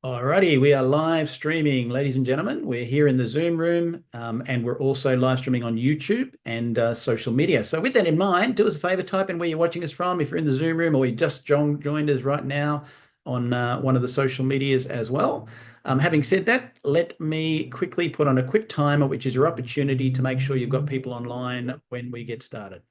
Alrighty, we are live streaming, ladies and gentlemen. We're here in the Zoom room, and we're also live streaming on YouTube and social media. So, with that in mind, do us a favor, type in where you're watching us from. If you're in the Zoom room or you just joined us right now on one of the social medias as well. Having said that, let me quickly put on a quick timer, which is your opportunity to make sure you've got people online when we get started.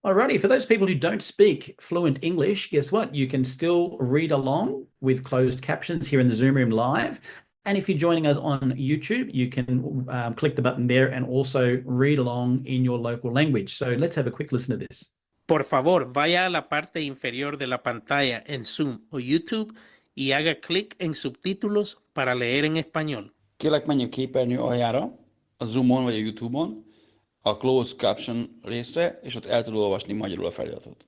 Alrighty, for those people who don't speak fluent English, guess what? You can still read along with closed captions here in the Zoom room live. And if you're joining us on YouTube, you can click the button there and also read along in your local language. So let's have a quick listen to this. Por favor, vaya a la parte inferior de la pantalla en Zoom o YouTube y haga clic en subtítulos para leer en español. Kérlek, menjünk képernyő aljára, a Zoomon vagy a YouTube-on, a Closed Caption részre, és ott el tudod olvasni magyarul a feliratot.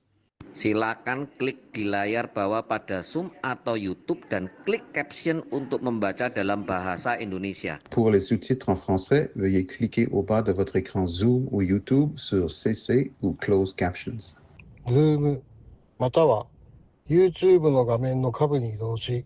Silakan klik di layar bawah pada Zoom atau YouTube dan klik caption untuk membaca dalam bahasa Indonesia. Pour les sous-titres en français, veuillez cliquer au bas de votre écran Zoom ou YouTube sur CC ou Closed Captions. Zoom または YouTube の画面の下部に移動し、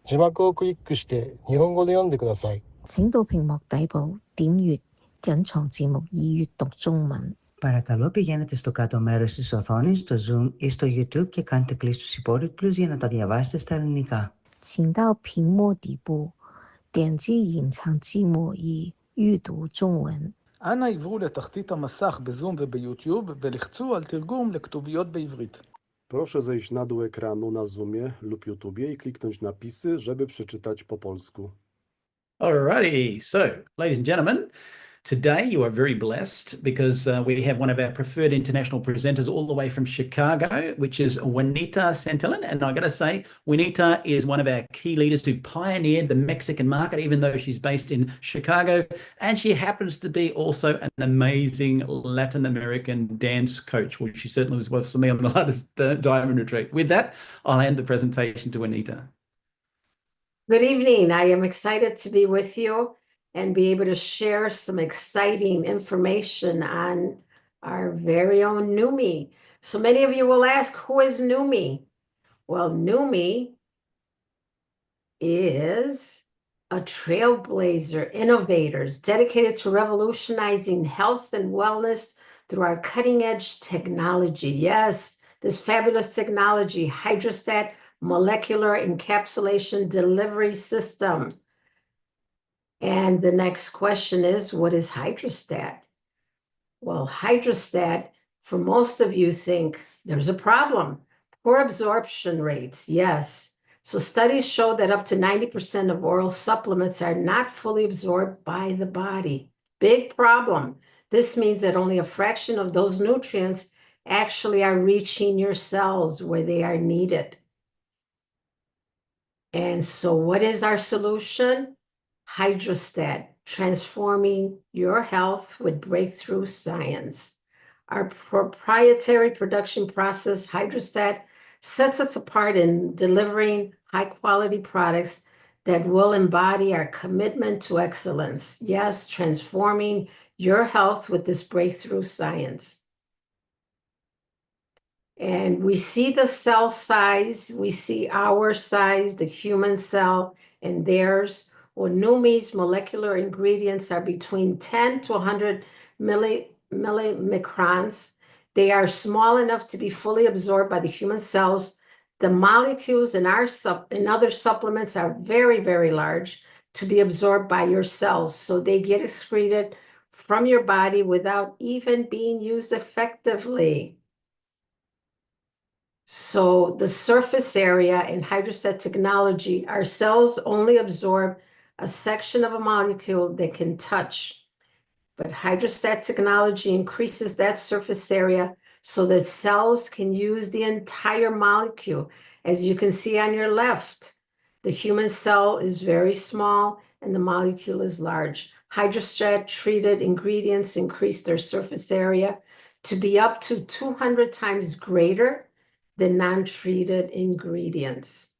字幕をクリックして日本語で読んでください。請到屏幕底部點閱隱藏字幕以閱讀中文. Παρακαλώ πηγαίνετε στο κάτω μέρος της οθόνης, στο Zoom ή στο YouTube και κάντε κλικ στους υπότιτλους για να τα διαβάσετε στα ελληνικά. 請到屏幕底部點擊隱藏字幕以閱讀中文. אנא עברו לתחתית המסך בזום וביוטיוב ולחצו על תרגום לכתוביות בעברית. Proszę zejść na dół ekranu na Zoomie lub YouTubie i kliknąć napisy, żeby przeczytać po polsku. Alrighty, so ladies and gentlemen, today you are very blessed because we have one of our preferred international presenters all the way from Chicago, which is Juanita Santillan. And I got to say, Juanita is one of our key leaders who pioneered the Mexican market, even though she's based in Chicago. And she happens to be also an amazing Latin American dance coach, which she certainly was for me on the latest Diamond Retreat. With that, I'll hand the presentation to Juanita. Good evening. I am excited to be with you and be able to share some exciting information on our very own Neumi. So many of you will ask, who is Neumi? Well, Neumi is a trailblazer, innovators dedicated to revolutionizing health and wellness through our cutting-edge technology. Yes, this fabulous technology, hydrostat molecular encapsulation delivery system. And the next question is, what is hydrostat? Well, hydrostat, for most of you think there's a problem. Poor absorption rates, yes. So studies show that up to 90% of oral supplements are not fully absorbed by the body. Big problem. This means that only a fraction of those nutrients actually are reaching your cells where they are needed. And so what is our solution? Hydrostat, transforming your health with breakthrough science. Our proprietary production process, Hydrostat, sets us apart in delivering high-quality products that will embody our commitment to excellence. Yes, transforming your health with this breakthrough science. And we see the cell size, we see our size, the human cell, and theirs. Well, Neumi's molecular ingredients are between 10 to 100 millimicrons. They are small enough to be fully absorbed by the human cells. The molecules in other supplements are very, very large to be absorbed by your cells. So they get excreted from your body without even being used effectively. So the surface area in hydrostat technology, our cells only absorb a section of a molecule they can touch. But hydrostat technology increases that surface area so that cells can use the entire molecule. As you can see on your left, the human cell is very small and the molecule is large. Hydrostat-treated ingredients increase their surface area to be up to 200 times greater than non-treated ingredients.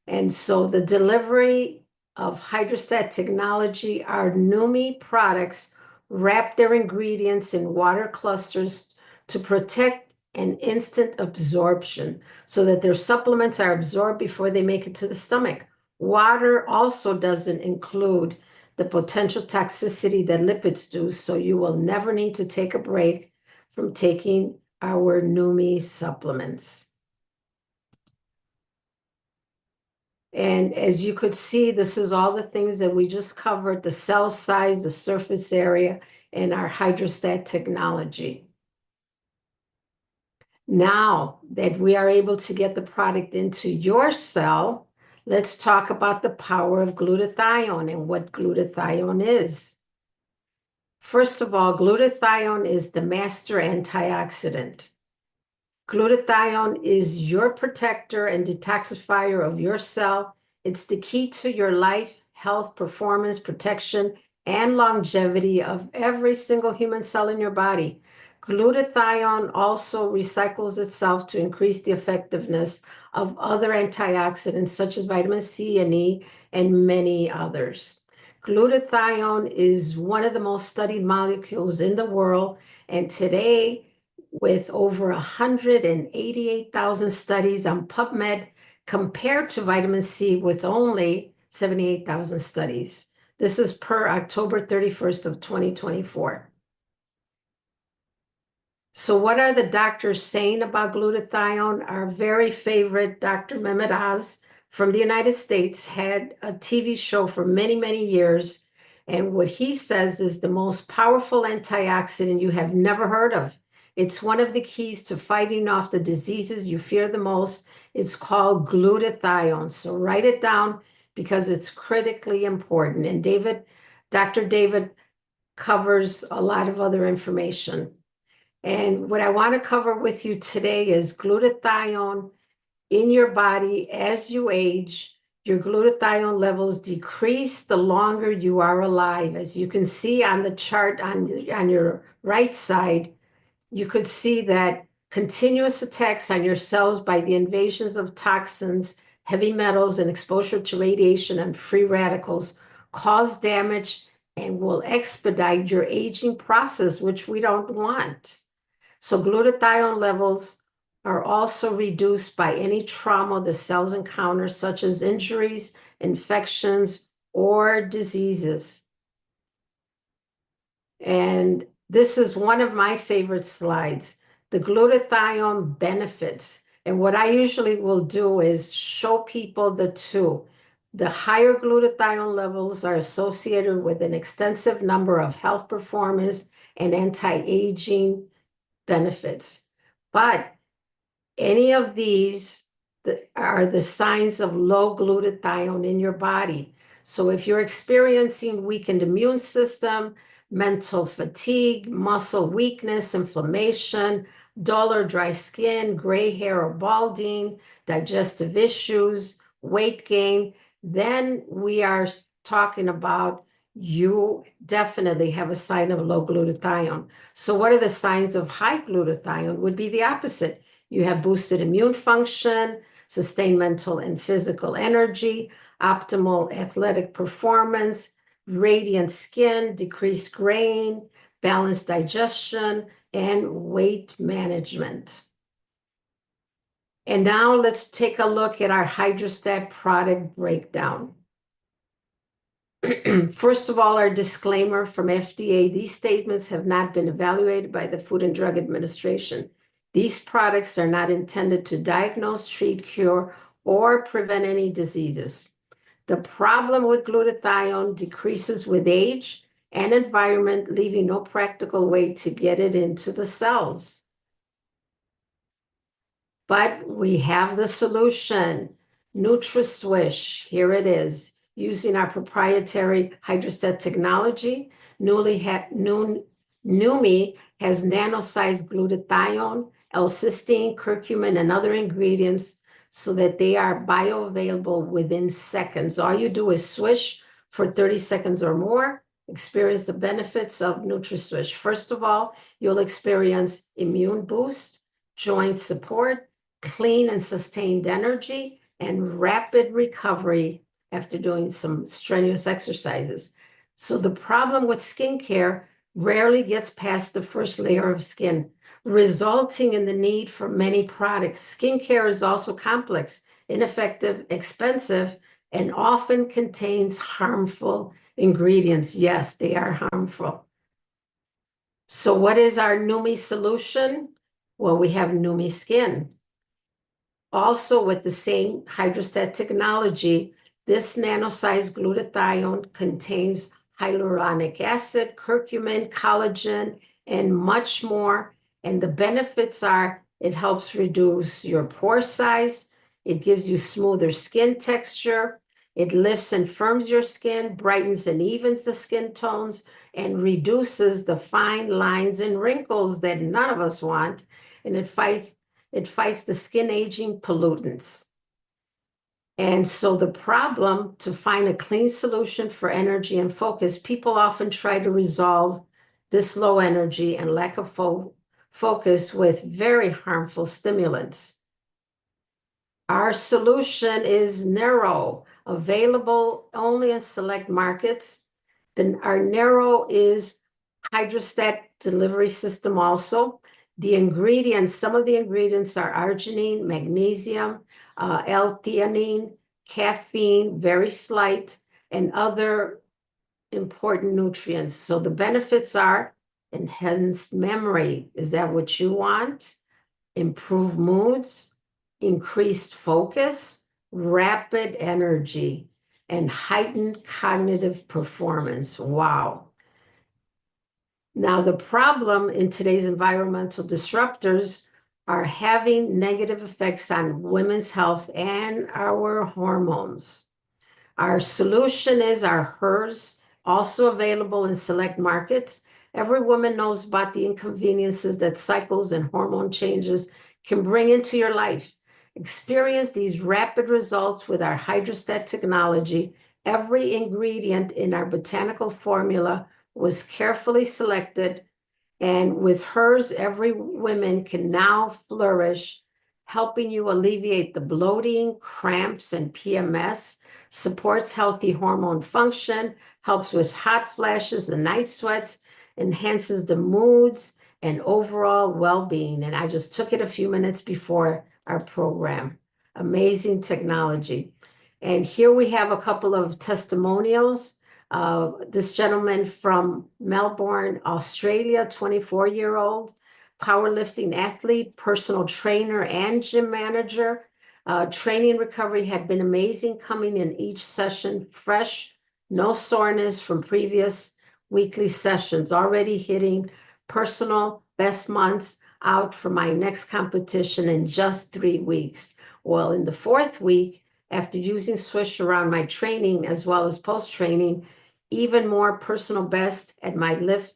And so the delivery of hydrostat technology, our Neumi products wrap their ingredients in water clusters to protect an instant absorption so that their supplements are absorbed before they make it to the stomach. Water also doesn't include the potential toxicity that lipids do, so you will never need to take a break from taking our Neumi supplements. And as you could see, this is all the things that we just covered: the cell size, the surface area, and our hydrostat technology. Now that we are able to get the product into your cell, let's talk about the power of glutathione and what glutathione is. First of all, glutathione is the master antioxidant. Glutathione is your protector and detoxifier of your cell. It's the key to your life, health, performance, protection, and longevity of every single human cell in your body. Glutathione also recycles itself to increase the effectiveness of other antioxidants such as vitamin C and E and many others. Glutathione is one of the most studied molecules in the world, and today, with over 188,000 studies on PubMed, compared to vitamin C with only 78,000 studies. This is per October 31st of 2024. So what are the doctors saying about glutathione? Our very favorite Dr. Mehmet Oz from the United States had a TV show for many, many years. And what he says is the most powerful antioxidant you have never heard of. It's one of the keys to fighting off the diseases you fear the most. It's called glutathione. So write it down because it's critically important. And Dr. David covers a lot of other information. And what I want to cover with you today is glutathione in your body. As you age, your glutathione levels decrease the longer you are alive. As you can see on the chart on your right side, you could see that continuous attacks on your cells by the invasions of toxins, heavy metals, and exposure to radiation and free radicals cause damage and will expedite your aging process, which we don't want. So glutathione levels are also reduced by any trauma the cells encounter, such as injuries, infections, or diseases. And this is one of my favorite slides, the glutathione benefits. And what I usually will do is show people the two. The higher glutathione levels are associated with an extensive number of health performance and anti-aging benefits. But any of these are the signs of low glutathione in your body. So if you're experiencing weakened immune system, mental fatigue, muscle weakness, inflammation, dull or dry skin, gray hair or balding, digestive issues, weight gain, then we are talking about you definitely have a sign of low glutathione. So what are the signs of high glutathione? Would be the opposite. You have boosted immune function, sustained mental and physical energy, optimal athletic performance, radiant skin, decreased graying, balanced digestion, and weight management. And now let's take a look at our hydrostat product breakdown. First of all, our disclaimer from FDA: these statements have not been evaluated by the Food and Drug Administration. These products are not intended to diagnose, treat, cure, or prevent any diseases. The problem with glutathione decreases with age and environment, leaving no practical way to get it into the cells. But we have the solution, NutraSwish. Here it is. Using our proprietary hydrostat technology, Neumi has nano-sized glutathione, L-cysteine, curcumin, and other ingredients so that they are bioavailable within seconds. All you do is swish for 30 seconds or more, experience the benefits of NutriSwish. First of all, you'll experience immune boost, joint support, clean and sustained energy, and rapid recovery after doing some strenuous exercises. So the problem with skincare rarely gets past the first layer of skin, resulting in the need for many products. Skincare is also complex, ineffective, expensive, and often contains harmful ingredients. Yes, they are harmful. So what is our Neumi solution? Well, we have Neumi Skin. Also with the same hydrostat technology, this nano-sized glutathione contains hyaluronic acid, curcumin, collagen, and much more. And the benefits are it helps reduce your pore size, it gives you smoother skin texture, it lifts and firms your skin, brightens and evens the skin tones, and reduces the fine lines and wrinkles that none of us want. And it fights the skin aging pollutants. And so the problem to find a clean solution for energy and focus, people often try to resolve this low energy and lack of focus with very harmful stimulants. Our solution is narrow, available only in select markets. Then our narrow is hydrostat delivery system also. The ingredients, some of the ingredients are arginine, magnesium, L-theanine, caffeine, very slight, and other important nutrients. So the benefits are enhanced memory. Is that what you want? Improved moods, increased focus, rapid energy, and heightened cognitive performance. Wow. Now, the problem in today's environmental disruptors are having negative effects on women's health and our hormones. Our solution is our HERS, also available in select markets. Every woman knows about the inconveniences that cycles and hormone changes can bring into your life. Experience these rapid results with our hydrostat technology. Every ingredient in our botanical formula was carefully selected, and with HERS, every woman can now flourish, helping you alleviate the bloating, cramps, and PMS, supports healthy hormone function, helps with hot flashes and night sweats, enhances the moods and overall well-being. And I just took it a few minutes before our program. Amazing technology. And here we have a couple of testimonials. This gentleman from Melbourne, Australia, 24-year-old, powerlifting athlete, personal trainer, and gym manager. Training recovery had been amazing, coming in each session fresh, no soreness from previous weekly sessions, already hitting personal best months out for my next competition in just 3 weeks. Well, in the 4th week, after using Swish around my training as well as post-training, even more personal best at my lift,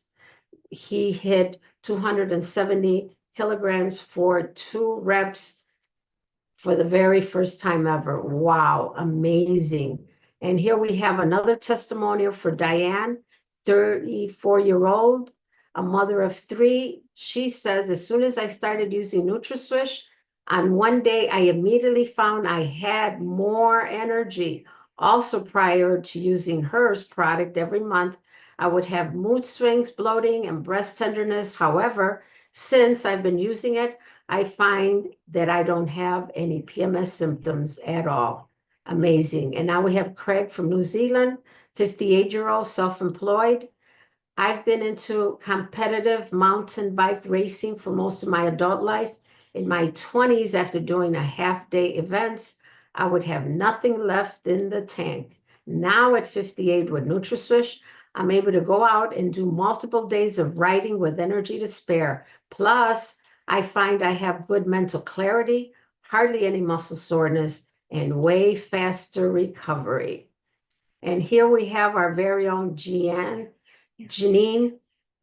he hit 270 kilograms for 2 reps for the very first time ever. Wow, amazing. And here we have another testimonial for Diane, 34-year-old, a mother of 3. She says, as soon as I started using NutriSwish, on one day, I immediately found I had more energy. Also, prior to using HERS product every month, I would have mood swings, bloating, and breast tenderness. However, since I've been using it, I find that I don't have any PMS symptoms at all. Amazing. And now we have Craig from New Zealand, 58-year-old, self-employed. I've been into competitive mountain bike racing for most of my adult life. In my 20s, after doing a half-day events, I would have nothing left in the tank. Now at 58 with NutriSwish, I'm able to go out and do multiple days of riding with energy to spare. Plus, I find I have good mental clarity, hardly any muscle soreness, and way faster recovery. And here we have our very own Janine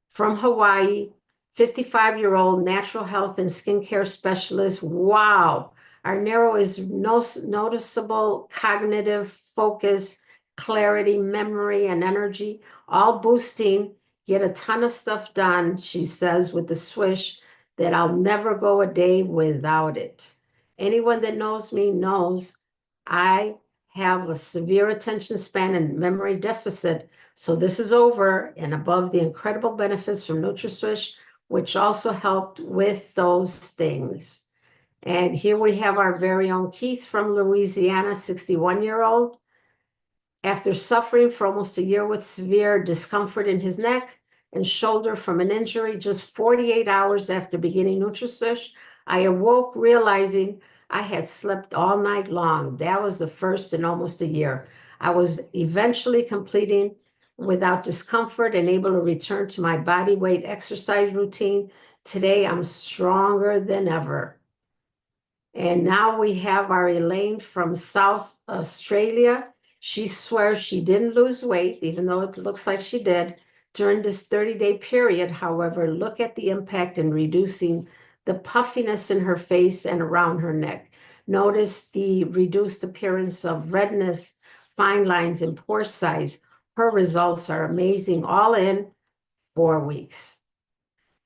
from Hawaii, 55-year-old natural health and skincare specialist. Wow. Our narrow is noticeable cognitive focus, clarity, memory, and energy, all boosting. Get a ton of stuff done, she says, with the swish that I'll never go a day without it. Anyone that knows me knows I have a severe attention span and memory deficit. So this is over and above the incredible benefits from NutraSwish, which also helped with those things. And here we have our very own Keith from Louisiana, 61-year-old. After suffering for almost a year with severe discomfort in his neck and shoulder from an injury, just 48 hours after beginning NutraSwish, I awoke realizing I had slept all night long. That was the first in almost a year. I was eventually completing without discomfort and able to return to my body weight exercise routine. Today, I'm stronger than ever. And now we have our Elaine from South Australia. She swears she didn't lose weight, even though it looks like she did. During this 30-day period, however, look at the impact in reducing the puffiness in her face and around her neck. Notice the reduced appearance of redness, fine lines, and pore size. Her results are amazing, all in 4 weeks.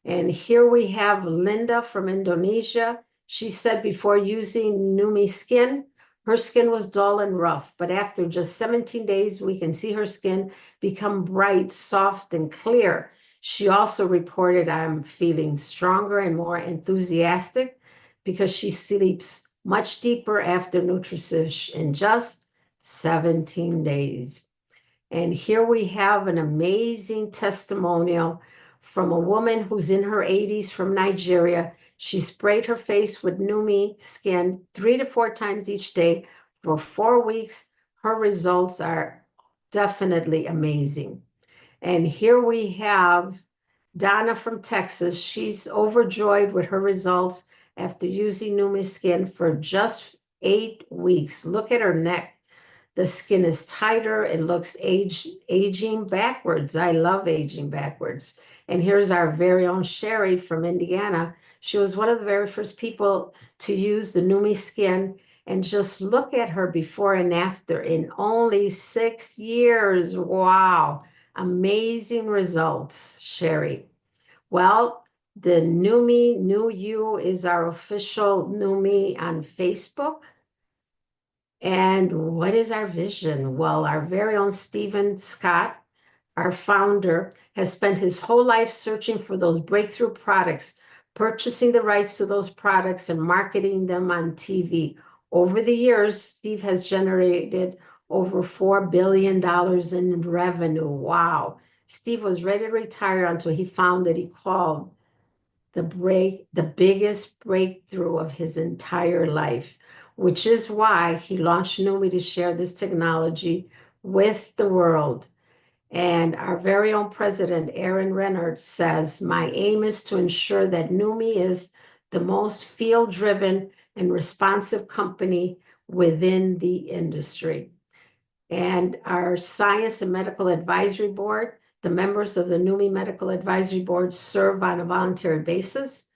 And here we have Linda from Indonesia. She said before using Neumi Skin, her skin was dull and rough, but after just 17 days, we can see her skin become bright, soft, and clear. She also reported, I'm feeling stronger and more enthusiastic because she sleeps much deeper after NutraSwish in just 17 days. And here we have an amazing testimonial from a woman who's in her 80s from Nigeria. She sprayed her face with Neumi Skin 3 to 4 times each day for 4 weeks. Her results are definitely amazing. And here we have Donna from Texas. She's overjoyed with her results after using Neumi Skin for just 8 weeks. Look at her neck. The skin is tighter. It looks aging backwards. I love aging backwards. And here's our very own Sherry from Indiana. She was one of the very first people to use the Neumi Skin. And just look at her before and after in only 6 years. Wow. Amazing results, Sherry. Well, the Neumi New You is our official Neumi on Facebook. And what is our vision? Well, our very own Stephen Scott, our founder, has spent his whole life searching for those breakthrough products, purchasing the rights to those products and marketing them on TV. Over the years, Steve has generated over $4 billion in revenue. Wow. Steve was ready to retire until he found that he called the biggest breakthrough of his entire life, which is why he launched Neumi to share this technology with the world. And our very own president, Aaron Rennert, says, my aim is to ensure that Neumi is the most field-driven and responsive company within the industry. And our Science and Medical Advisory Board, the members of the Neumi Medical Advisory Board serve on a voluntary basis,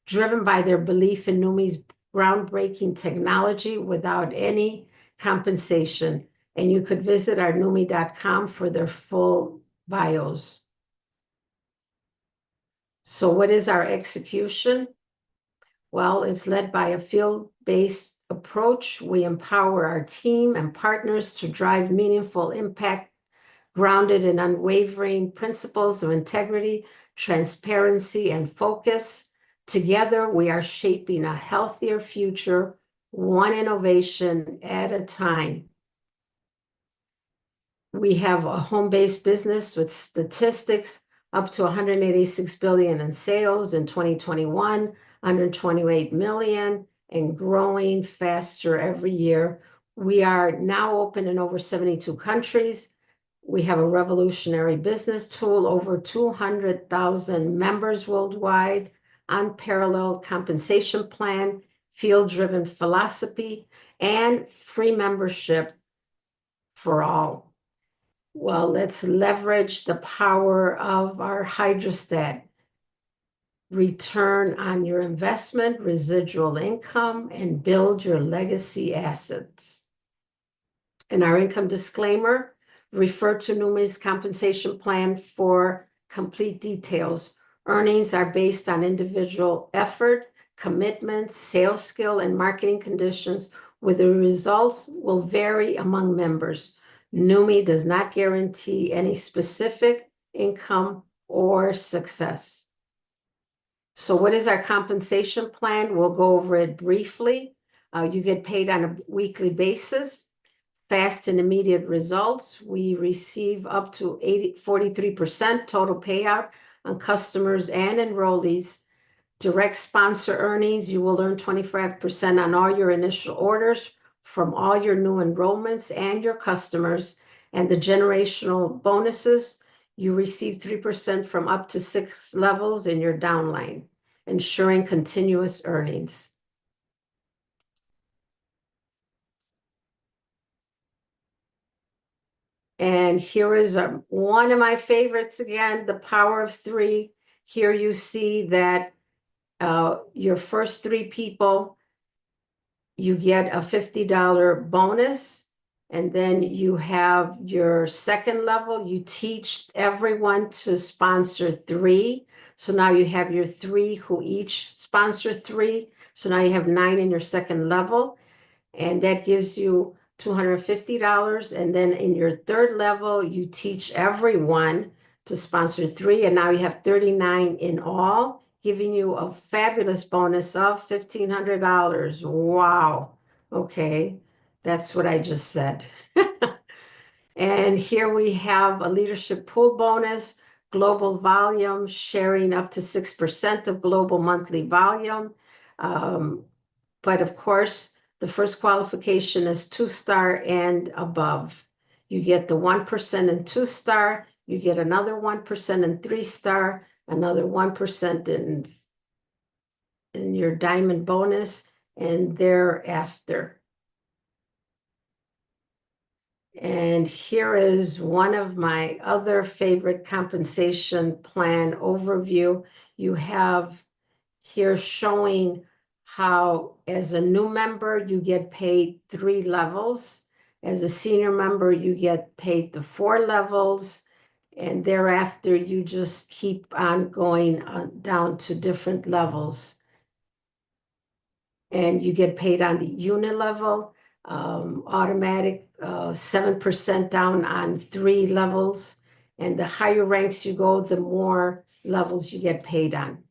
driven by their belief in Neumi's groundbreaking technology without any compensation. And you could visit our Neumi.com for their full bios. So what is our execution? Well, it's led by a field-based approach. We empower our team and partners to drive meaningful impact grounded in unwavering principles of integrity, transparency, and focus. Together, we are shaping a healthier future, one innovation at a time. We have a home-based business with statistics up to 186 billion in sales in 2021, 128 million, and growing faster every year. We are now open in over 72 countries. We have a revolutionary business tool, over 200,000 members worldwide, unparalleled compensation plan, field-driven philosophy, and free membership for all. Well, let's leverage the power of our hydrostat. return on your investment, residual income, and build your legacy assets. In our income disclaimer, refer to Neumi's compensation plan for complete details. Earnings are based on individual effort, commitment, sales skill, and marketing conditions, where the results will vary among members. Neumi does not guarantee any specific income or success. So what is our compensation plan? We'll go over it briefly. You get paid on a weekly basis. Fast and immediate results. We receive up to 43% total payout on customers and enrollees. Direct sponsor earnings, you will earn 25% on all your initial orders from all your new enrollments and your customers. And the generational bonuses, you receive 3% from up to 6 levels in your downline, ensuring continuous earnings. And here is one of my favorites again, the power of 3. Here you see that your first 3 people, you get a $50 bonus. And then you have your second level. You teach everyone to sponsor 3. So now you have your 3 who each sponsor 3. So now you have 9 in your second level. And that gives you $250. And then in your third level, you teach everyone to sponsor 3. And now you have 39 in all, giving you a fabulous bonus of $1,500. Wow. Okay. That's what I just said. And here we have a leadership pool bonus, global volume, sharing up to 6% of global monthly volume. But of course, the first qualification is 2-star and above. You get the 1% in 2-star, you get another 1% in 3-star, another 1% in your diamond bonus, and thereafter. And here is one of my other favorite compensation plan overview. You have here showing how as a new member, you get paid 3 levels. As a senior member, you get paid the 4 levels. And thereafter, you just keep on going down to different levels. And you get paid on the unit level, automatic 7% down on 3 levels. And the higher ranks you go, the more levels you get paid on.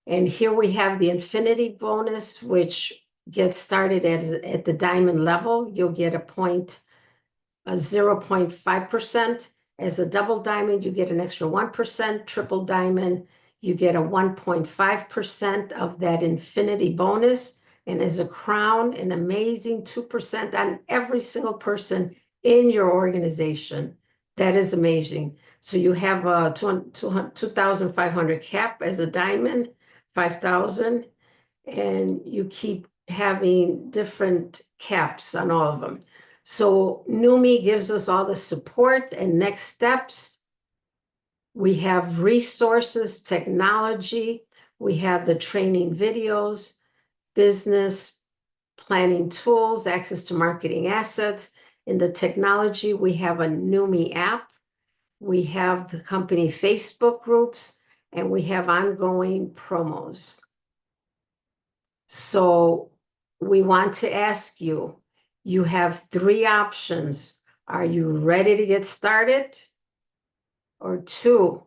And here we have the infinity bonus, which gets started at the diamond level. You'll get a 0.5%. As a double diamond, you get an extra 1%. Triple diamond, you get a 1.5% of that infinity bonus. And as a crown, an amazing 2% on every single person in your organization. That is amazing. So you have a 2,500 cap as a diamond, 5,000, and you keep having different caps on all of them. So Neumi gives us all the support and next steps. We have resources, technology. We have the training videos, business planning tools, access to marketing assets. In the technology, we have a Neumi app. We have the company Facebook groups, and we have ongoing promos. So we want to ask you, you have 3 options. Are you ready to get started? Or 2,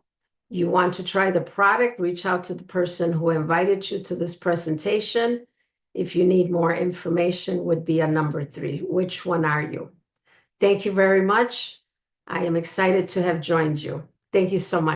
you want to try the product, reach out to the person who invited you to this presentation. If you need more information, would be a number 3. Which one are you? Thank you very much. I am excited to have joined you. Thank you so much.